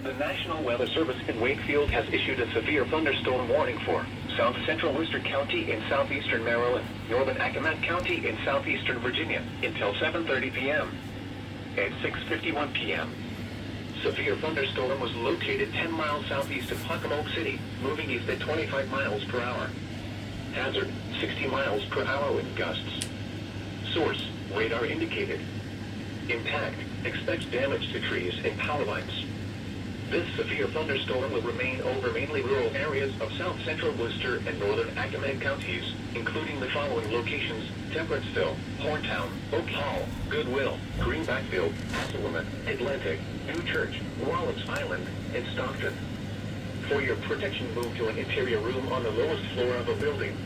The National Weather Service in Wakefield has issued a severe thunderstorm warning for South Central Worcester County in southeastern Maryland, northern Accomack County in southeastern Virginia, until 7:30 p.m. At 6:51 p.m., severe thunderstorm was located 10 miles southeast of Pocomoke City, moving east at 25 miles per hour. Hazard, 60 miles per hour with gusts. Source, radar indicated. Impact, expects damage to trees and power lines. This severe thunderstorm will remain over mainly rural areas of south central Worcester and northern Accomack counties, including the following locations: Temperatesville, Horntown, Oak Hall, Goodwill, Greenbackville, Hasselman, Atlantic, New Church, Wallops Island, and Stockton. For your protection, move to an interior room on the lowest floor of a building.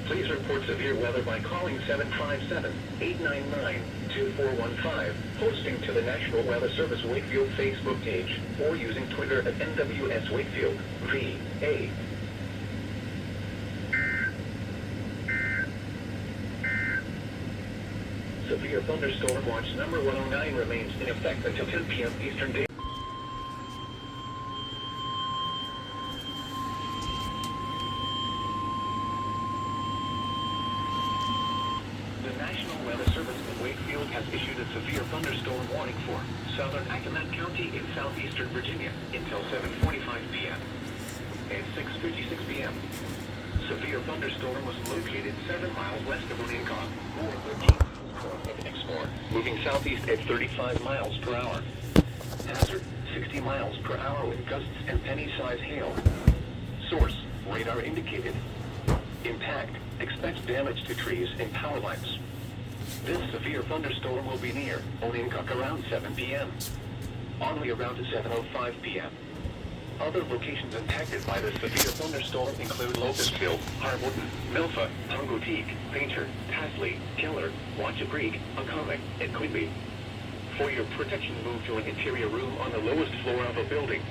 Please report severe weather by calling 757-899-2415, posting to the National Weather Service Wakefield Facebook page, or using Twitter at NWS Wakefield, VA. Severe thunderstorm watch number 109 remains in effect until 10 p.m. Eastern Daylight. The National Weather Service in Wakefield has issued a severe thunderstorm warning for southern Accomack County in southeastern Virginia until 7:45 p.m. At 6:56 p.m., severe thunderstorm was located 7 miles west of Winnicott, or 13 miles of Exmoor, moving southeast at 35 miles per hour. Hazard, 60 miles per hour with gusts and penny-sized hail. Source, radar indicated. Impact, expects damage to trees and power lines. This severe thunderstorm will be near Winnicott around 7 p.m. Only around 7:05 p.m. Other locations impacted by the severe thunderstorm include Locustville, Harwoodton, Milfa, Tongoteek, Painter, Tasley, Killer, Watcha Creek, Accomack, and Quinby. For your protection, move to an interior room on the lowest floor of a building.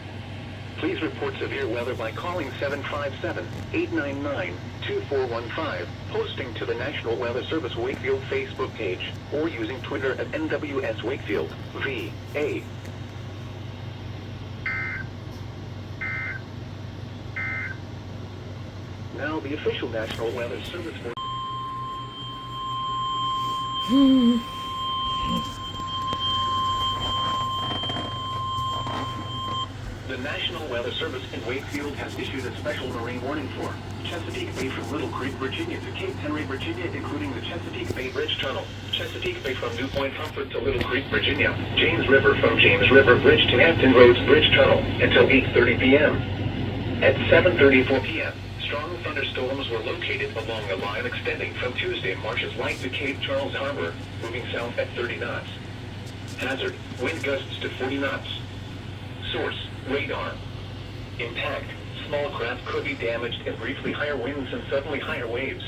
Please report severe weather by calling 757-899-2415, posting to the National Weather Service Wakefield Facebook page, or using Twitter at NWS Wakefield, VA. Now the official National Weather Service for The National Weather Service in Wakefield has issued a special marine warning for Chesapeake Bay from Little Creek, Virginia to Cape Henry, Virginia, including the Chesapeake Bay Bridge Tunnel, Chesapeake Bay from New Point Comfort to Little Creek, Virginia, James River from James River Bridge to Hampton Roads Bridge Tunnel until 8:30 p.m. At 7:34 p.m., strong thunderstorms were located along a line extending from Tuesday Marsh's Light to Cape Charles Harbor, moving south at 30 knots. Hazard, wind gusts to 40 knots. Source, radar. Impact, small craft could be damaged and briefly higher winds and suddenly higher waves.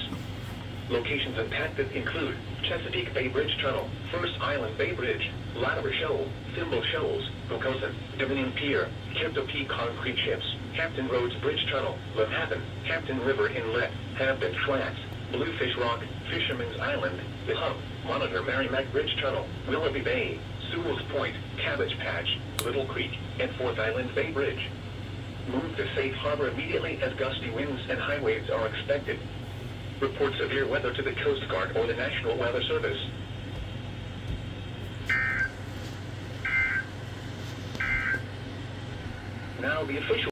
Locations impacted include Chesapeake Bay Bridge Tunnel, First Island Bay Bridge, Latimer Shoal, Thimble Shoals, Bocosin, Dominion Pier, Kemptopee Concrete Ships, Hampton Roads Bridge Tunnel, Manhattan, Hampton River Inlet, Hampton Flats, Bluefish Rock, Fisherman's Island, The Hub, Monitor Merrimack Bridge Tunnel, Willoughby Bay, Sewell's Point, Cabbage Patch, Little Creek, and Fourth Island Bay Bridge. Move to safe harbor immediately as gusty winds and high waves are expected. Report severe weather to the Coast Guard or the National Weather Service. Now the official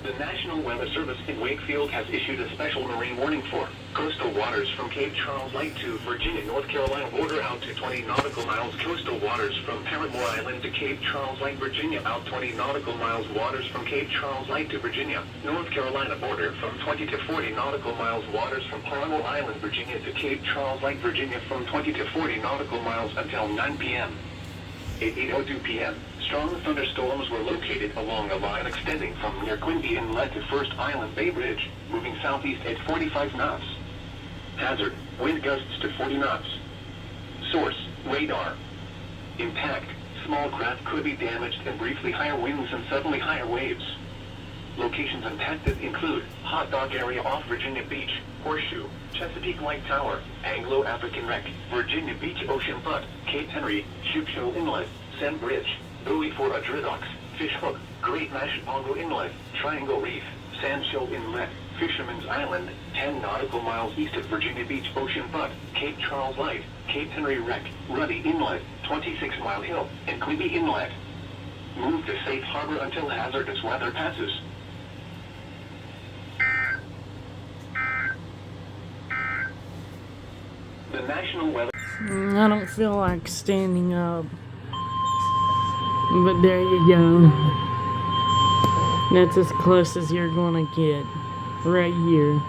The National Weather Service in Wakefield has issued a special marine warning for coastal waters from Cape Charles Light to Virginia, North Carolina border out to 20 nautical miles, coastal waters from Paramore Island to Cape Charles Light, Virginia, out 20 nautical miles, waters from Cape Charles Light to Virginia, North Carolina border from 20 to 40 nautical miles, waters from Paramore Island, Virginia to Cape Charles Light, Virginia, from 20 to 40 nautical miles until 9 p.m. At 8:02 p.m., strong thunderstorms were located along a line extending from near Quinby Inlet to First Island Bay Bridge, moving southeast at 45 knots. Hazard, wind gusts to 40 knots. Source, radar. Impact, small craft could be damaged and briefly higher winds and suddenly higher waves. Locations impacted include Hot Dog Area off Virginia Beach, Horseshoe, Chesapeake Light Tower, Anglo-African Wreck, Virginia Beach Ocean Front, Cape Henry, Ship Show Inlet, Sand Bridge, Buoy for Adridox, Fish Hook, Great Nash Pongo Inlet, Triangle Reef, Sand Show Inlet, Fisherman's Island, 10 nautical miles east of Virginia Beach Ocean Front, Cape Charles Light, Cape Henry Wreck, Ruddy Inlet, 26 Mile Hill, and Queeby Inlet. Move to safe harbor until hazardous weather passes. The National Weather... I don't feel like standing up. But there you go. That's as close as you're gonna get. Right here.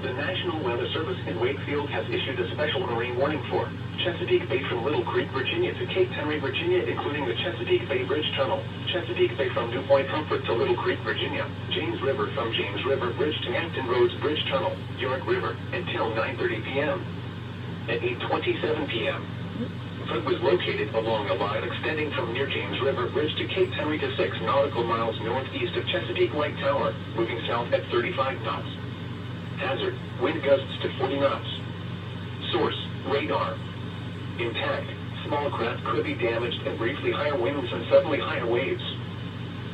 The National Weather Service in Wakefield has issued a special marine warning for Chesapeake Bay from Little Creek, Virginia to Cape Henry, Virginia, including the Chesapeake Bay Bridge Tunnel, Chesapeake Bay from New Point Comfort to Little Creek, Virginia, James River from James River Bridge to Hampton Roads Bridge Tunnel, York River, until 9:30 p.m. At 8:27 p.m., foot was located along a line extending from near James River Bridge to Cape Henry to 6 nautical miles northeast of Chesapeake Light Tower, moving south at 35 knots. Hazard, wind gusts to 40 knots. Source, radar. Impact, small craft could be damaged and briefly higher winds and suddenly higher waves.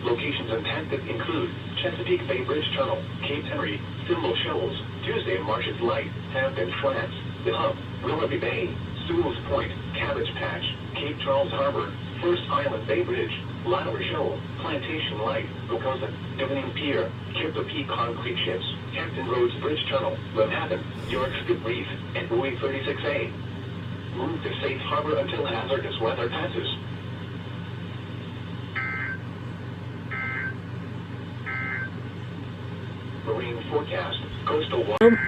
Locations impacted include Chesapeake Bay Bridge Tunnel, Cape Henry, Thimble Shoals, Tuesday Marshes Light, Hampton Flats, The Hump, Willoughby Bay, Sewell's Point, Cabbage Patch, Cape Charles Harbor, First Island Bay Bridge, Latimer Shoal, Plantation Light, Bocosa, Divining Pier, Kippa Concrete Ships, Hampton Roads Bridge Tunnel, Manhattan, York Skip Reef, and Buoy 36A. Move to safe harbor until hazardous weather passes. Marine forecast, coastal water.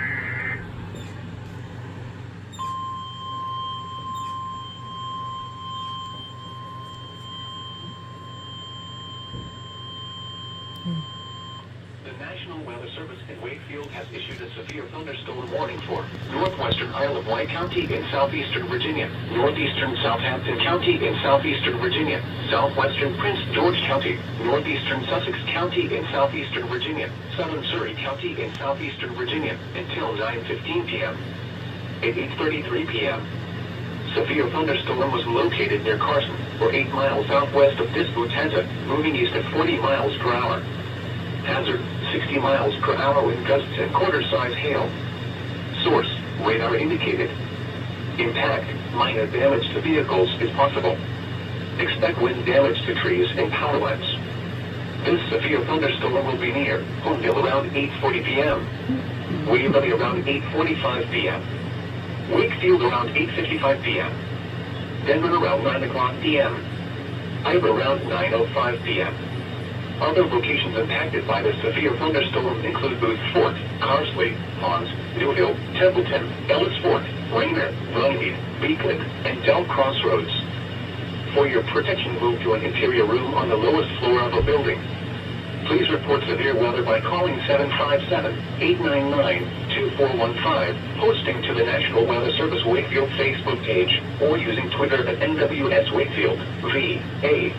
The National Weather Service in Wakefield has issued a severe thunderstorm warning for northwestern Isle of Wight County in southeastern Virginia, northeastern Southampton County in southeastern Virginia, southwestern Prince George County, northeastern Sussex County in southeastern Virginia, southern Surrey County in southeastern Virginia, until 9:15 p.m. At 8:33 p.m., severe thunderstorm was located near Carson, or 8 miles southwest of Disputanza, moving east at 40 miles per hour. Hazard, 60 miles per hour wind gusts and quarter-size hail. Source, radar indicated. Impact, minor damage to vehicles is possible. Expect wind damage to trees and power lines. This severe thunderstorm will be near Homeville around 8:40 p.m. Waverly around 8:45 p.m. Wakefield around 8:55 p.m. Denver around 9 o'clock p.m. Ivor around 9:05 p.m. Other locations impacted by the severe thunderstorm include Booth Fort, Carsley, Ponds, Newhill, Templeton, Ellis Fort, Rainier, Runnymede, Beacon, and Dell Crossroads. For your protection, move to an interior room on the lowest floor of a building. Please report severe weather by calling 757-899-2415, posting to the National Weather Service Wakefield Facebook page, or using Twitter at NWS Wakefield, VA.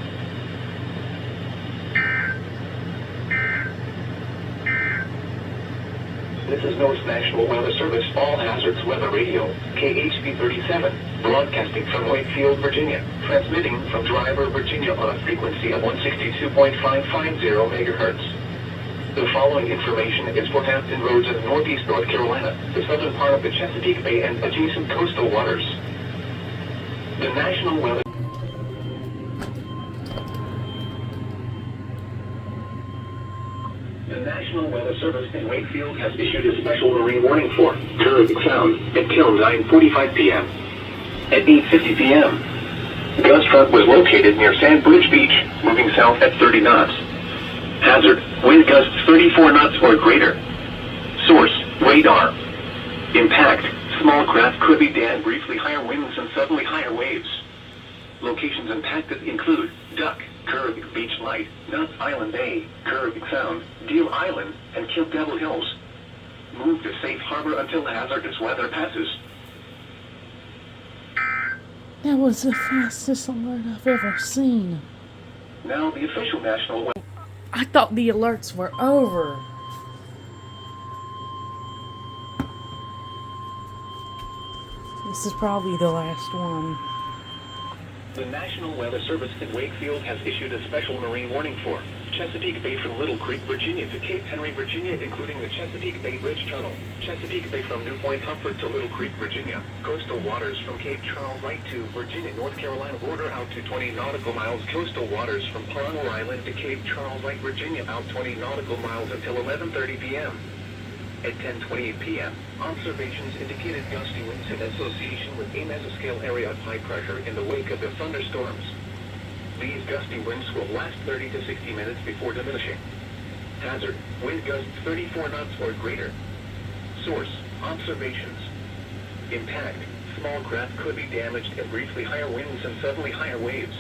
This is NOAA's National Weather Service All Hazards Weather Radio, KHB 37, broadcasting from Wakefield, Virginia, transmitting from Driver, Virginia on a frequency of 162.550 megahertz. The following information is for Hampton Roads in northeast North Carolina, the southern part of the Chesapeake Bay and adjacent coastal waters. The National Weather The National Weather Service in Wakefield has issued a special marine warning for Curragh Sound until 9:45 p.m. At 8:50 p.m., gust front was located near Sandbridge Beach, moving south at 30 knots. Hazard, wind gusts 34 knots or greater. Source, radar. Impact, small craft could be damaged, briefly higher winds and suddenly higher waves. Locations impacted include Duck, Curragh Beach Light, Nuts Island Bay, Curragh Sound, Deal Island, and Kill Devil Hills. Move to safe harbor until hazardous weather passes. That was the fastest alert I've ever seen. Now the official national weather. I thought the alerts were over. This is probably the last one. The National Weather Service in Wakefield has issued a special marine warning for Chesapeake Bay from Little Creek, Virginia to Cape Henry, Virginia, including the Chesapeake Bay Bridge Tunnel. Chesapeake Bay from New Point Comfort to Little Creek, Virginia. Coastal waters from Cape Charles right to Virginia, North Carolina border out to 20 nautical miles. Coastal waters from Palmer Island to Cape Charles right, Virginia out 20 nautical miles until 11:30 p.m. At 10:28 p.m., observations indicated gusty winds in association with a mesoscale area of high pressure in the wake of the thunderstorms. These gusty winds will last 30 to 60 minutes before diminishing. Hazard: wind gusts 34 knots or greater. Source: observations. Impact: small craft could be damaged and briefly higher winds and suddenly higher waves.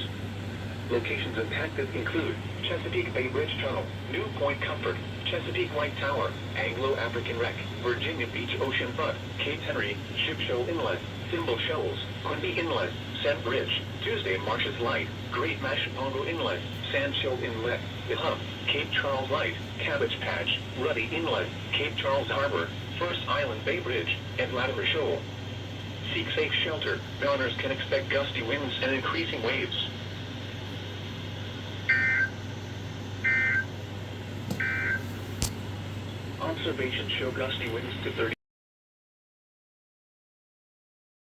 Locations impacted include Chesapeake Bay Bridge Tunnel, New Point Comfort, Chesapeake White Tower, Anglo-African Wreck, Virginia Beach Ocean Front, Cape Henry, Ship Shoal Inlet, Thimble Shoals, Quinby Inlet, Sand Bridge, Tuesday Marshes Light, Great Mashapongo Inlet, Sand Shoal Inlet, The Hump, Cape Charles Light, Cabbage Patch, Ruddy Inlet, Cape Charles Harbor, First Island Bay Bridge, and Latimer Shoal. Seek safe shelter. Goners can expect gusty winds and increasing waves. Observations show gusty winds to 30